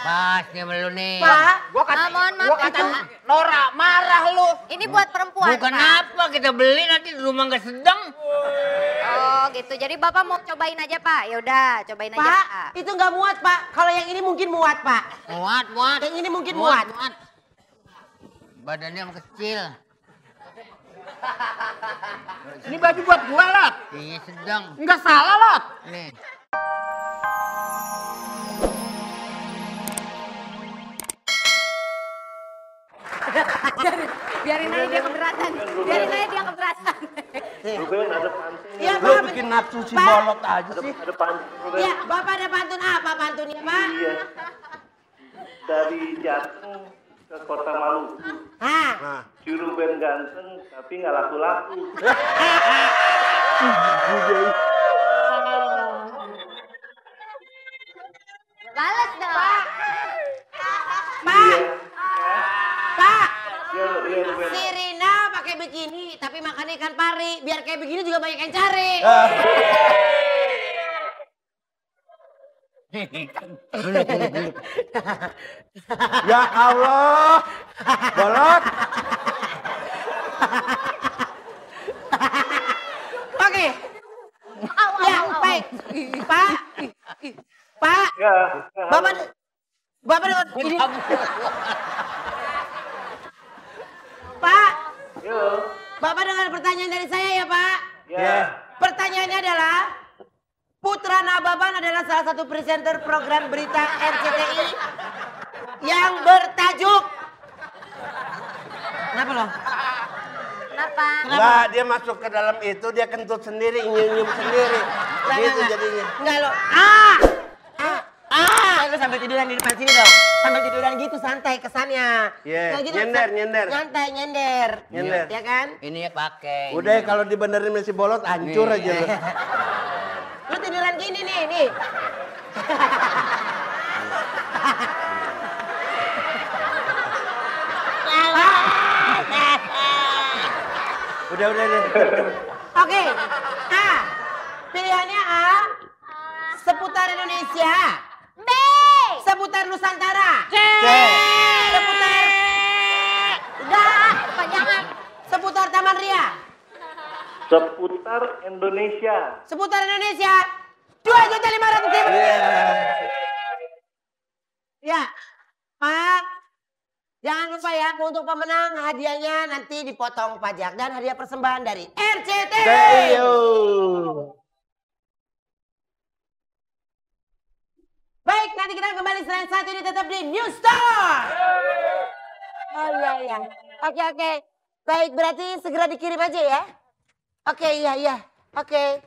Pas nih sama lu nih. Pak, Gua kata itu. Nora marah lu. Ini buat perempuan, Bukan Pak. apa kita beli nanti di rumah nggak sedang. Oh gitu, jadi Bapak mau cobain aja Pak? Yaudah, cobain aja Pak, Pak. itu nggak muat Pak. Kalau yang ini mungkin muat Pak. Muat. Yang ini mungkin muat. Badannya kecil. Ini baju buat gua, Lot. Iya sedang. Enggak salah, Lot. Nih. Biarin aja dia keberatan. Biarin aja dia keberatan. Ruben ada pantun. Iya Lu Pak. bikin nafsu si Pak. bolot aja sih. Ada pantun Ruben. Iya, Bapak ada pantun apa pantunnya Pak? Iya. Dari Jateng ke Kota Maluku. Hah? Si Ruben ganteng tapi nggak laku-laku. Balas dong. Pak. Pak. Iya Ruben. Si Rina pakai bikini tapi makan ikan pari. Biar kayak begini juga banyak yang cari. Ya Allah. Bolot. Oke. Ya, baik. Pak. Pak. Ya. Bapak dengan ini. Pak. Yo. Bapak dengan pertanyaan dari saya ya Pak. Ya. Pertanyaannya adalah, Putra Nababan adalah salah satu presenter program berita RCTI yang bertajuk. Kenapa loh? Kenapa? Enggak, dia masuk ke dalam itu, dia kentut sendiri, nyium sendiri. Gitu jadinya. Enggak loh. Lu sampai tiduran di depan sini dong. Sampai tiduran gitu santai kesannya. Iya, Kayak gitu, nyender. Nyantai, nyender. Nyender. Ya kan? Ini ya pakai. Udah kalau dibenerin masih bolot, hancur aja lu. Lu tiduran gini nih. Udah. Oke. A. Pilihannya A. Seputar Indonesia. B. Seputar Nusantara. C. Seputar. Enggak, kepanjangan. Seputar Taman Ria. Seputar Indonesia. Seputar Indonesia. 2.500.000. Ya. Pak. Jangan lupa ya, untuk pemenang hadiahnya nanti dipotong pajak dan hadiah persembahan dari RCTI. Baik, nanti kita kembali selain satu ini tetap di New Star. Oh iya. Oke. Baik, berarti segera dikirim aja ya. Oke, iya. Oke.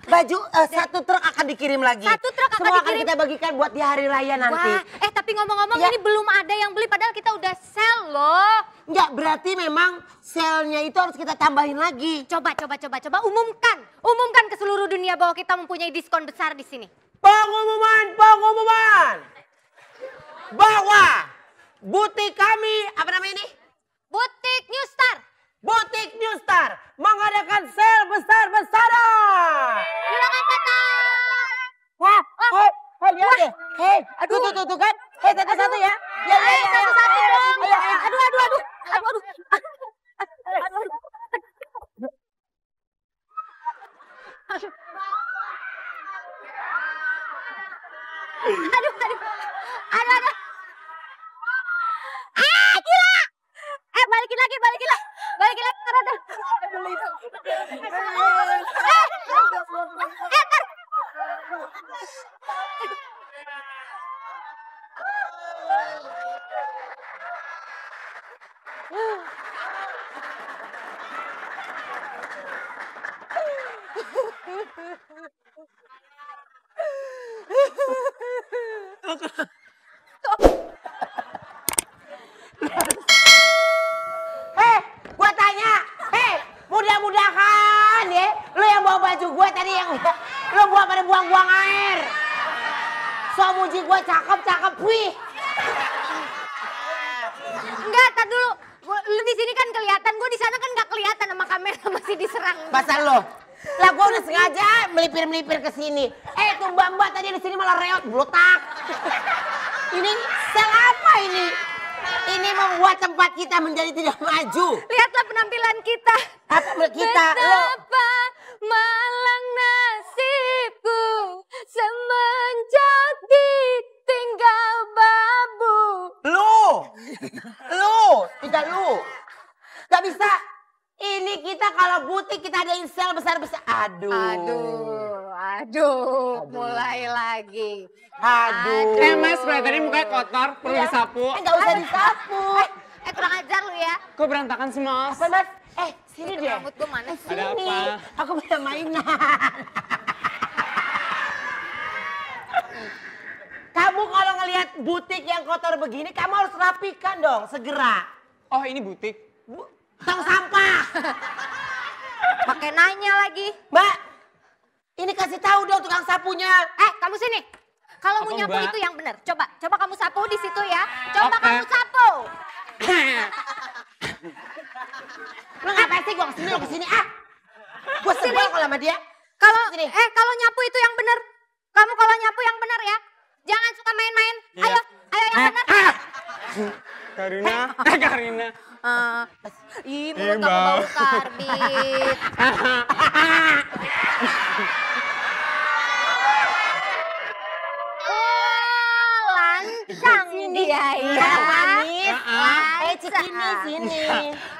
Baju satu truk akan dikirim lagi. Satu truk akan Semua dikirim? akan kita bagikan buat di hari raya nanti. Wah, tapi ngomong-ngomong Ya. ini belum ada yang beli padahal kita udah sell loh. Enggak, berarti memang selnya itu harus kita tambahin lagi. Coba umumkan ke seluruh dunia bahwa kita mempunyai diskon besar di sini. Pengumuman. Bahwa butik kami, apa namanya ini? Butik New Star. Butik New Star mengadakan sale besar-besaran. Silakan datang. Wah, lihat deh. Hei, tuh kan. Hei, satu-satu ya. Ya. Satu-satu dong. Ayo. Aduh. Aduh. Gila. Balikin lagi. Gua tanya. Mudah-mudahan ya, lu yang bawa baju gue tadi yang lu pada buang-buang air. So muji gue cakep, wih. Enggak, tar dulu. Lu di sini kan kelihatan, gue di sana kan nggak kelihatan sama kamera masih diserang. Pasal lo. Lah gue udah sengaja melipir ke sini. Tuh mbak-mbak tadi di sini malah reot blotak. Ini sel apa ini? Ini membuat tempat kita menjadi tidak maju. Lihatlah penampilan kita. Apa kita? Betapa malang nasibku semenjak ditinggal babu. Lu, tidak lu. Gak bisa. Ini kita kalau butik kita adain sel besar-besar. Aduh, mulai lagi. Aduh. Mas, kelihatannya mukanya kotor, perlu disapu. Gak usah disapu. Kurang ajar lu ya. Kok berantakan sih, Mas? Apa, Mas? Sini deh. Rambut gue mana sih? Ada Sini. apa? Aku punya mainan. Kamu kalau ngelihat butik yang kotor begini, kamu harus rapikan dong, segera. Oh, ini butik? Tong sampah. Pakai nanya lagi. Mbak, ini kasih tahu dong tukang sapunya. Kamu sini. Kalau mau Apa, nyapu Mbak? itu yang benar. Coba kamu sapu di situ ya. Coba Oke. kamu sapu. Lu ngapain sih gua kesini, lu kesini Gua sebel kalau sama dia. Kalau Sini. kalau nyapu itu yang benar. Kamu kalau nyapu yang benar ya. Jangan suka main-main. Iya. Ayo yang benar. Karina. Mulut kamu bau karbit. Lancang dia ya. Manis. Lancang. Cikini sini.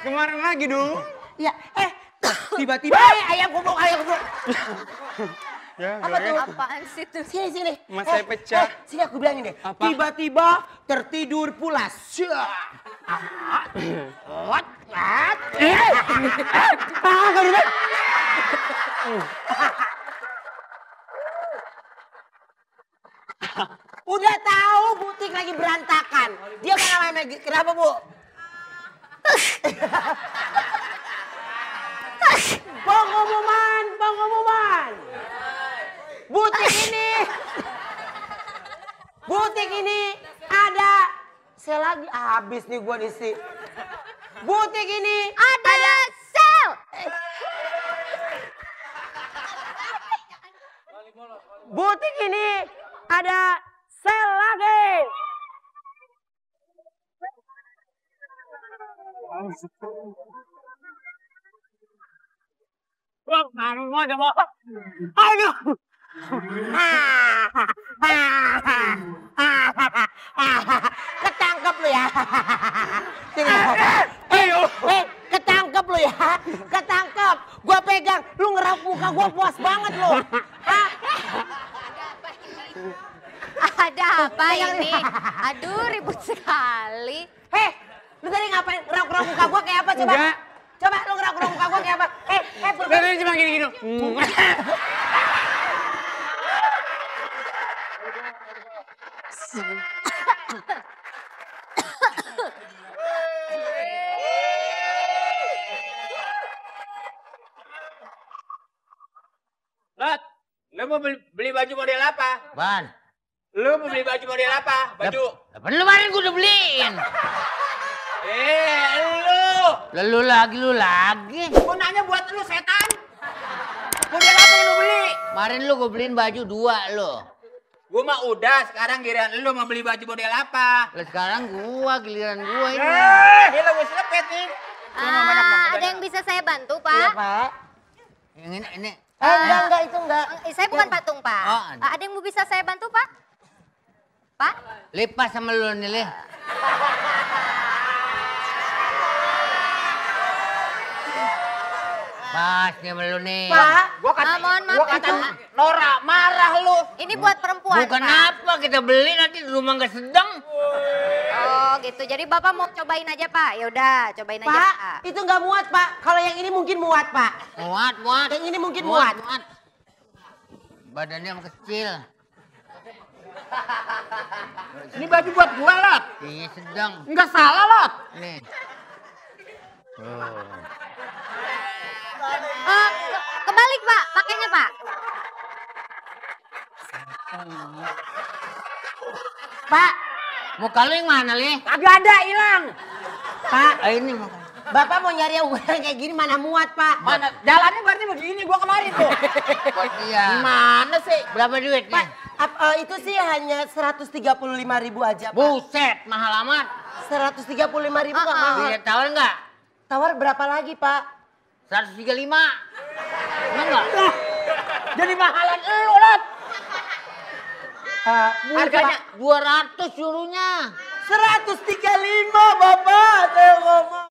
Kemarin lagi dulu. Ya, tiba-tiba ayam goblok. Ya, Apa tuh? Apaan sih tuh? Sini. Mas saya pecah. Sini aku bilangin deh. Apa? Tiba-tiba tertidur pulas. Udah tahu butik lagi berantakan. Dia kenapa Bu? Pengumuman. Butik ini ada. Saya lagi habis nih gua isi. Butik ini Ada sel. Butik ini ada sel lagi. Aduh. Ketangkep lu ya. Sini. Ayo. Ketangkep lu ya. Ketangkep. Gua pegang. Lu ngerap muka gua puas banget lu. Ada apa ini? Aduh, ribut sekali. Lu tadi ngapain? Ngerap muka gua kayak apa coba? Enggak. Coba lu ngerap muka gua kayak apa? Tadi cuma gini-gini. Lot, lu mau beli baju model apa? Ban. Lu mau beli baju model apa? Baju. Dapat kemarin gua udah beliin. Lu. Lu lagi. Gua nanya buat lu setan. Model apa yang lu beli? Kemarin lu gua beliin baju 2 lo. Gua mah udah, sekarang giliran lu mau beli baju model apa? Lah sekarang giliran gua ini. Gila gua selepet nih. Ada yang bisa saya bantu, Pak? Pak. Yang ini. Enggak itu enggak. Saya bukan patung, Pak. Oh, Ada yang mau bisa saya bantu, Pak? Pak? Lepas sama lu nih, Le. Pas nih sama lu nih. Pak. Gua kata, Mohon maaf, gua kata Pak. Nora marah lu. Ini buat perempuan, Bukan Pak. apa kita beli nanti di rumah nggak sedang. Oh, gitu. Jadi Bapak mau cobain aja, Pak? Ya udah, cobain aja, Pak, Pak. itu nggak muat, Pak. Kalau yang ini mungkin muat, Pak. Muat. Yang ini mungkin muat. Badannya yang kecil. Ini baju buat gua, Lot. Iya sedang. Enggak salah, Lot. Nih. Kebalik, Pak. Pakainya, Pak. Pak, Muka lu yang mana, Le? kagak ada, hilang. Pak, Ini muka. Bapak mau nyari yang ukuran kayak gini mana muat, Pak? Mana jalannya berarti begini gua kemarin tuh. Iya. Gimana sih? Berapa duit nih? Pak, Itu sih hanya 135.000 aja, Pak. Buset, mahal amat. 135.000 nggak mahal. Bisa tawar nggak? Tawar berapa lagi, Pak? 135. Emang nggak? Jadi mahalan lu, Lat. Harganya 200 suruhnya. 135, Bapak. Saya ngomong.